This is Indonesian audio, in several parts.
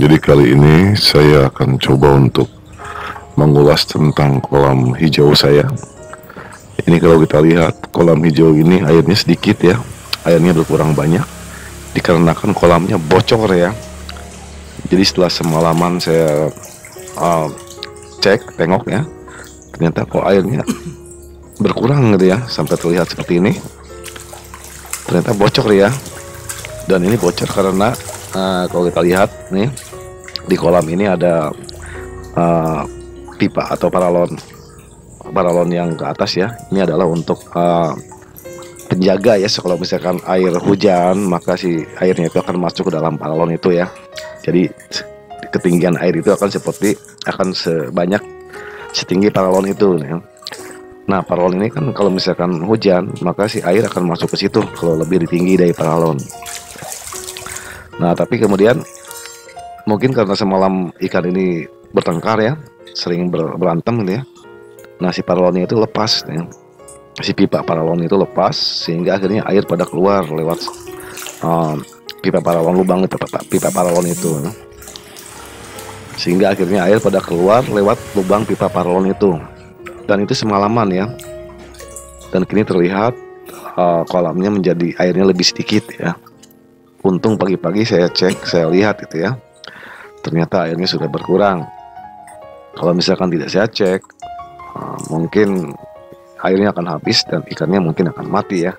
Jadi kali ini saya akan coba untuk mengulas tentang kolam hijau saya. Ini kalau kita lihat kolam hijau ini airnya sedikit ya, airnya berkurang banyak dikarenakan kolamnya bocor ya. Jadi setelah semalaman saya tengok ya, ternyata kok airnya berkurang gitu ya, sampai terlihat seperti ini. Ternyata bocor ya, dan ini bocor karena kalau kita lihat nih di kolam ini ada pipa atau paralon yang ke atas ya. Ini adalah untuk penjaga ya, kalau misalkan air hujan maka si airnya itu akan masuk ke dalam paralon itu ya. Jadi ketinggian air itu akan sebanyak setinggi paralon itu ya. Nah, paralon ini kan kalau misalkan hujan maka si air akan masuk ke situ kalau lebih tinggi dari paralon. Nah, tapi kemudian mungkin karena semalam ikan ini bertengkar ya, sering berantem gitu ya. Nah, si paralonnya itu lepas ya. Si pipa paralon itu lepas sehingga akhirnya air pada keluar lewat pipa paralon, lubang pipa paralon itu ya. Sehingga akhirnya air pada keluar lewat lubang pipa paralon itu. Dan itu semalaman ya. Dan kini terlihat kolamnya menjadi airnya lebih sedikit ya. Untung pagi-pagi saya lihat gitu ya, ternyata airnya sudah berkurang. Kalau misalkan tidak saya cek, mungkin airnya akan habis dan ikannya mungkin akan mati ya.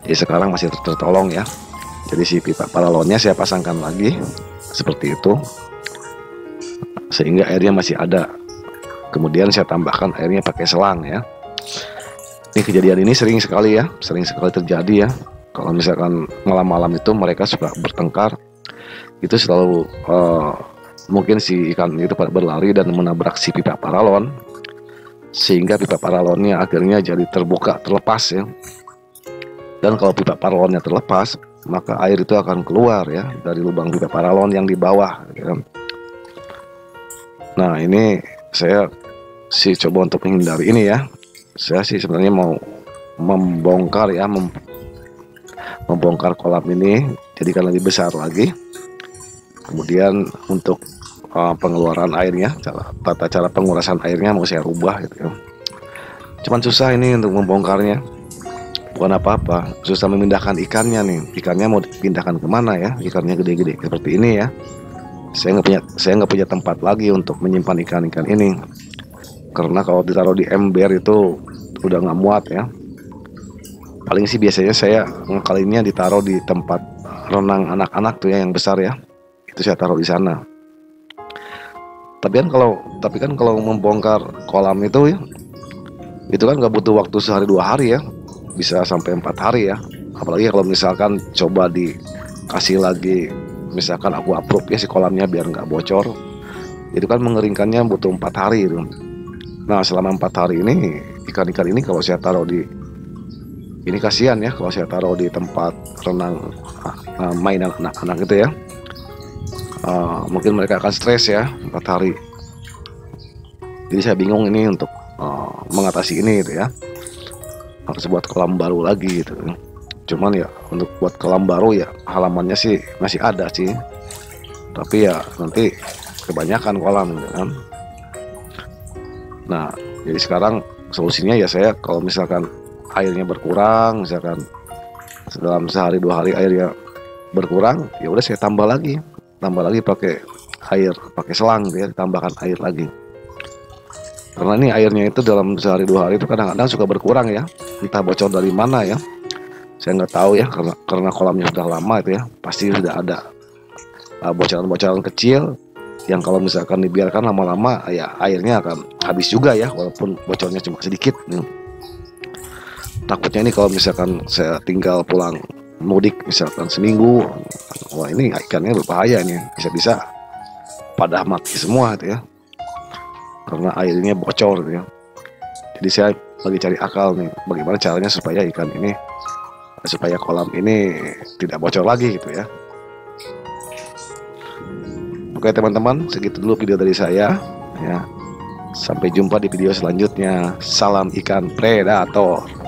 Jadi sekarang masih tertolong ya. Jadi si pipa paralonnya saya pasangkan lagi seperti itu, sehingga airnya masih ada. Kemudian saya tambahkan airnya pakai selang ya. Ini kejadian ini sering sekali terjadi ya. Kalau misalkan malam-malam itu mereka suka bertengkar, itu selalu mungkin si ikan itu pada berlari dan menabrak si pipa paralon, sehingga pipa paralonnya akhirnya jadi terlepas ya. Dan kalau pipa paralonnya terlepas, maka air itu akan keluar ya dari lubang pipa paralon yang di bawah ya. Nah, ini saya coba untuk menghindari ini ya. Saya sebenarnya mau membongkar ya, membongkar kolam ini jadikan lebih besar lagi. Kemudian untuk pengeluaran airnya, tata cara pengurasan airnya mau saya rubah gitu ya. Cuman susah ini untuk membongkarnya. Bukan apa-apa, susah memindahkan ikannya nih. Ikannya mau dipindahkan kemana ya? Ikannya gede-gede seperti ini ya. Saya nggak punya tempat lagi untuk menyimpan ikan-ikan ini. Karena kalau ditaruh di ember itu udah nggak muat ya. Paling sih biasanya saya ngakalinnya ditaruh di tempat renang anak-anak tuh ya, yang besar ya. Itu saya taruh di sana. Tapi kan kalau membongkar kolam itu ya, itu kan nggak butuh waktu sehari 2 hari ya, bisa sampai 4 hari ya. Apalagi kalau misalkan coba dikasih lagi, misalkan aku approve ya si kolamnya biar nggak bocor, itu kan mengeringkannya butuh 4 hari gitu. Nah, selama 4 hari ini ikan-ikan ini kalau saya taruh ini kasihan ya kalau saya taruh di tempat renang mainan anak-anak gitu ya. Mungkin mereka akan stres ya 4 hari. Jadi saya bingung ini untuk mengatasi ini gitu ya. Harus buat kolam baru lagi gitu. Cuman ya untuk buat kolam baru ya halamannya sih masih ada sih. Tapi ya nanti kebanyakan kolam gitu kan. Nah, jadi sekarang solusinya ya saya kalau misalkan airnya berkurang, misalkan dalam sehari 2 hari airnya berkurang, ya udah saya tambah lagi pakai selang gitu ya, ditambahkan air lagi. Karena ini airnya itu dalam sehari 2 hari itu kadang-kadang suka berkurang ya, entah bocor dari mana ya, saya nggak tahu ya, karena kolamnya sudah lama itu ya, pasti sudah ada bocoran-bocoran kecil yang kalau misalkan dibiarkan lama-lama ya airnya akan habis juga ya, walaupun bocornya cuma sedikit. Takutnya ini kalau misalkan saya tinggal pulang mudik misalkan seminggu, wah ini ikannya berbahaya nih, bisa-bisa pada mati semua gitu ya, karena airnya bocor gitu ya. Jadi saya lagi cari akal nih, bagaimana caranya supaya kolam ini tidak bocor lagi gitu ya. Oke teman-teman, segitu dulu video dari saya ya. Sampai jumpa di video selanjutnya. Salam ikan predator.